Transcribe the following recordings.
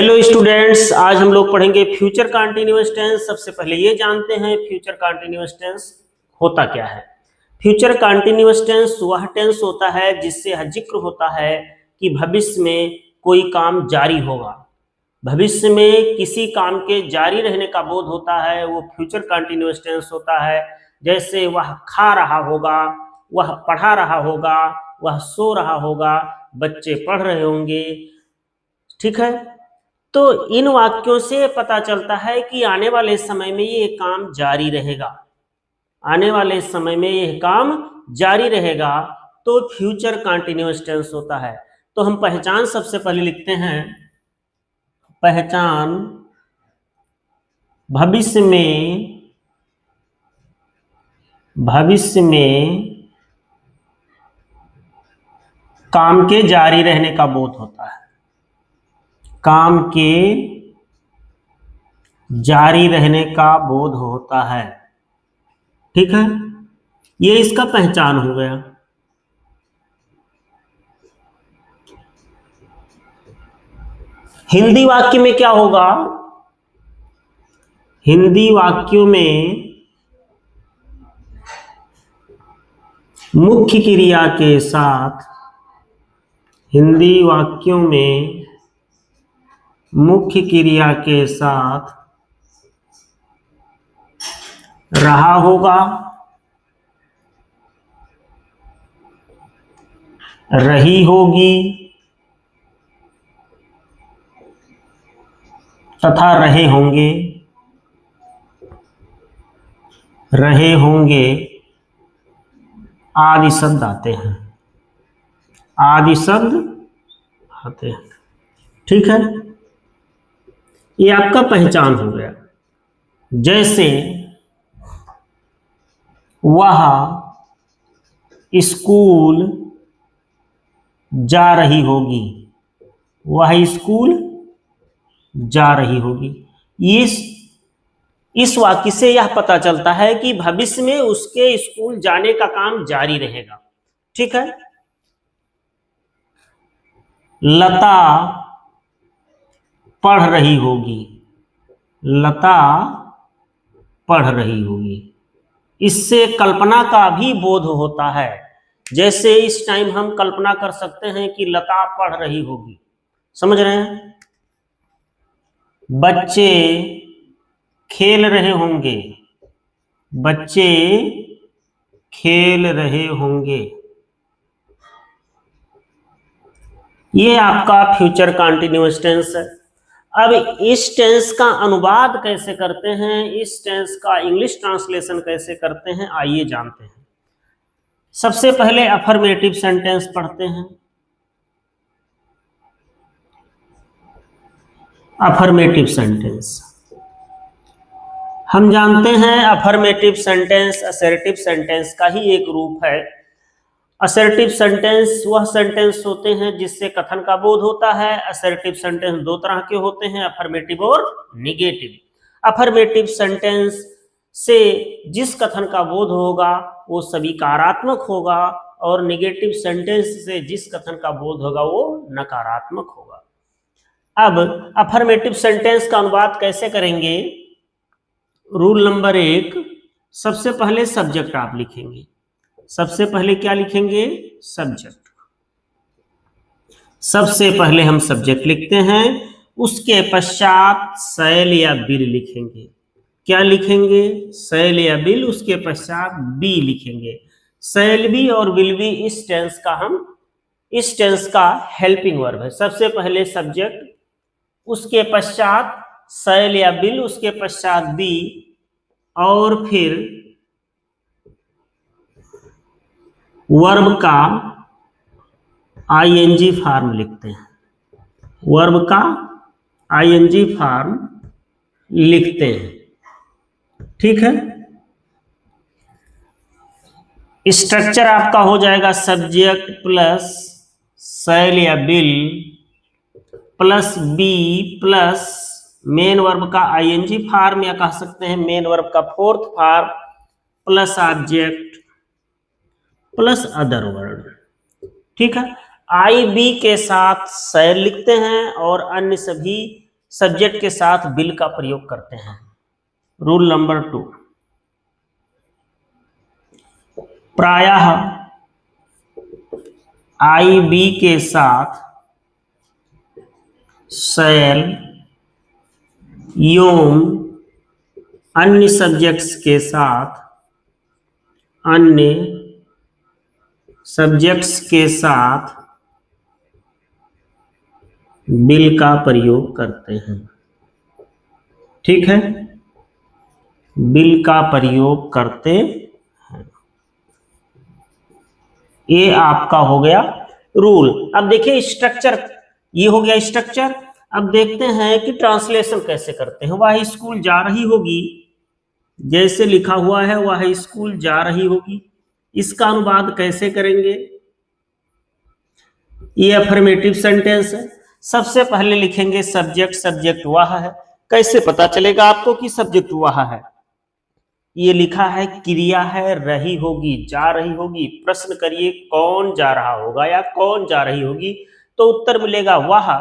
Hello students, आज हम लोग पढ़ेंगे फ्यूचर कंटीन्यूअस टेंस। सबसे पहले ये जानते हैं फ्यूचर कंटीन्यूअस टेंस होता क्या है। फ्यूचर कंटीन्यूअस टेंस वह टेंस होता है जिससे जिक्र होता है कि भविष्य में कोई काम जारी होगा। भविष्य में किसी काम के जारी रहने का बोध होता है, वो फ्यूचर कंटीन्यूअस टेंस होता है। जैसे वह खा रहा होगा, वह पढ़ा रहा होगा, वह सो रहा होगा, बच्चे पढ़ रहे होंगे। ठीक है, तो इन वाक्यों से पता चलता है कि आने वाले समय में ये काम जारी रहेगा। आने वाले समय में यह काम जारी रहेगा, तो फ्यूचर कंटीन्यूअस टेंस होता है। तो हम पहचान सबसे पहले लिखते हैं, पहचान भविष्य में काम के जारी रहने का बोध होता है। काम के जारी रहने का बोध होता है। ठीक है, ये इसका पहचान हो गया। हिंदी वाक्य में क्या होगा? हिंदी वाक्यों में मुख्य क्रिया के साथ, हिंदी वाक्यों में मुख्य क्रिया के साथ रहा होगा, रही होगी तथा रहे होंगे, रहे होंगे आदि शब्द आते हैं। आदि शब्द आते हैं। ठीक है, ये आपका पहचान हो गया। जैसे वह स्कूल जा रही होगी, वह स्कूल जा रही होगी। इस वाक्य से यह पता चलता है कि भविष्य में उसके स्कूल जाने का काम जारी रहेगा। ठीक है, लता पढ़ रही होगी, लता पढ़ रही होगी। इससे कल्पना का भी बोध होता है। जैसे इस टाइम हम कल्पना कर सकते हैं कि लता पढ़ रही होगी। समझ रहे हैं? बच्चे खेल रहे होंगे, बच्चे खेल रहे होंगे। ये आपका फ्यूचर कंटीन्यूअस टेंस है। अब इस टेंस का अनुवाद कैसे करते हैं, इस टेंस का इंग्लिश ट्रांसलेशन कैसे करते हैं, आइए जानते हैं। सबसे पहले अफर्मेटिव सेंटेंस पढ़ते हैं। अफर्मेटिव सेंटेंस हम जानते हैं, अफर्मेटिव सेंटेंस असर्टिव सेंटेंस का ही एक रूप है। असर्टिव सेंटेंस वह सेंटेंस होते हैं जिससे कथन का बोध होता है। असर्टिव सेंटेंस दो तरह के होते हैं, अफर्मेटिव और निगेटिव। अफर्मेटिव सेंटेंस से जिस कथन का बोध होगा वो स्वीकारात्मक होगा, और निगेटिव सेंटेंस से जिस कथन का बोध होगा वो नकारात्मक होगा। अब अफर्मेटिव सेंटेंस का अनुवाद कैसे करेंगे? रूल नंबर 1, सबसे पहले सब्जेक्ट आप लिखेंगे। सबसे पहले क्या लिखेंगे? सब्जेक्ट। सबसे पहले हम सब्जेक्ट लिखते हैं, उसके पश्चात शैल या बिल लिखेंगे। क्या लिखेंगे? शैल या बिल। उसके पश्चात बी लिखेंगे। शैल बी और विल बी इस टेंस का हेल्पिंग वर्ब है। सबसे पहले सब्जेक्ट, उसके पश्चात शैल या बिल, उसके पश्चात बी, और फिर वर्ब का आईएनजी फॉर्म लिखते हैं। वर्ब का आईएनजी फॉर्म लिखते हैं। ठीक है, स्ट्रक्चर आपका हो जाएगा सब्जेक्ट प्लस शैल या will plus be plus main verb का आईएनजी फॉर्म, या कह सकते हैं मेन वर्ब का fourth form, plus object plus other word. ठीक है, आई बी के साथ शैल लिखते हैं और अन्य सभी सब्जेक्ट के साथ बिल का प्रयोग करते हैं। रूल नंबर 2, प्रायः आई बी के साथ शैल एवं अन्य सब्जेक्ट्स के साथ बिल का प्रयोग करते हैं। ठीक है, बिल का प्रयोग करते हैं। ये आपका हो गया रूल। अब देखिए स्ट्रक्चर, ये हो गया स्ट्रक्चर। अब देखते हैं कि ट्रांसलेशन कैसे करते हैं। वह स्कूल जा रही होगी, जैसे लिखा हुआ है वह स्कूल जा रही होगी, इसका अनुवाद कैसे करेंगे? ये अफर्मेटिव सेंटेंस है। सबसे पहले लिखेंगे सब्जेक्ट, सब्जेक्ट वह है। कैसे पता चलेगा आपको कि सब्जेक्ट वह है? ये लिखा है क्रिया है, रही होगी, जा रही होगी। प्रश्न करिए कौन जा रहा होगा या कौन जा रही होगी, तो उत्तर मिलेगा वह।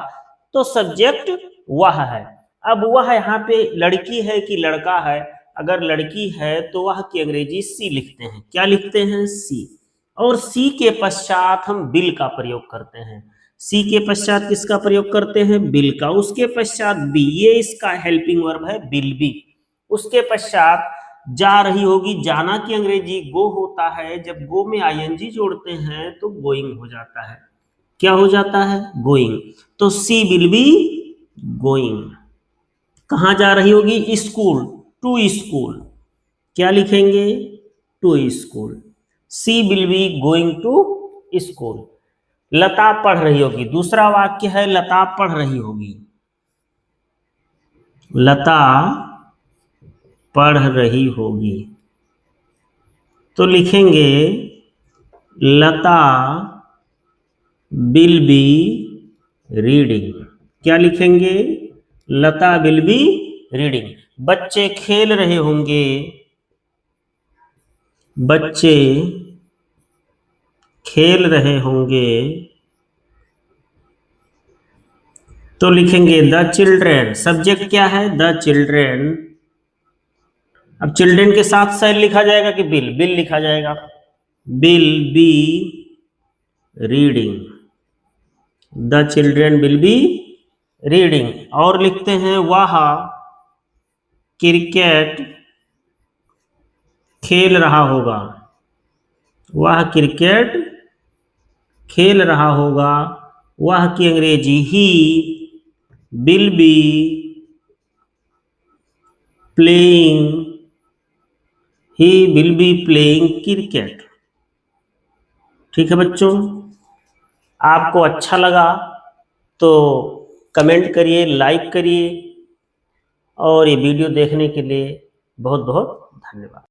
तो सब्जेक्ट वह है। अब वह यहाँ पे लड़की है कि लड़का है? अगर लड़की है तो वह की अंग्रेजी सी लिखते हैं। क्या लिखते हैं? सी। और सी के पश्चात हम बिल का प्रयोग करते हैं। सी के पश्चात किसका प्रयोग करते हैं? बिल का। उसके पश्चात बी, ये इसका हेल्पिंग वर्ब है, बिल बी। उसके पश्चात जा रही होगी, जाना की अंग्रेजी गो होता है। जब गो में आईएनजी जोड़ते हैं तो गोइंग हो जाता है। क्या हो जाता है? गोइंग। तो सी विल बी गोइंग। कहां जा रही होगी? School, to school. क्या लिखेंगे? To school. She will be going to school. Lata पढ़ रही होगी, दूसरा वाक्य है लता पढ़ रही होगी। लता पढ़ रही होगी, तो लिखेंगे लता विल बी रीडिंग। क्या लिखेंगे? Lata will be reading. बच्चे खेल रहे होंगे, बच्चे खेल रहे होंगे, तो लिखेंगे द चिल्ड्रेन। सब्जेक्ट क्या है? The children. अब चिल्ड्रेन के साथ शैल लिखा जाएगा कि बिल? बिल लिखा जाएगा। Will be reading, the children will be reading. और लिखते हैं वह क्रिकेट खेल रहा होगा, वह क्रिकेट खेल रहा होगा। वह की अंग्रेजी he will be playing, he will be playing cricket. ठीक है बच्चों, आपको अच्छा लगा तो कमेंट करिए, लाइक करिए, और ये वीडियो देखने के लिए बहुत बहुत धन्यवाद।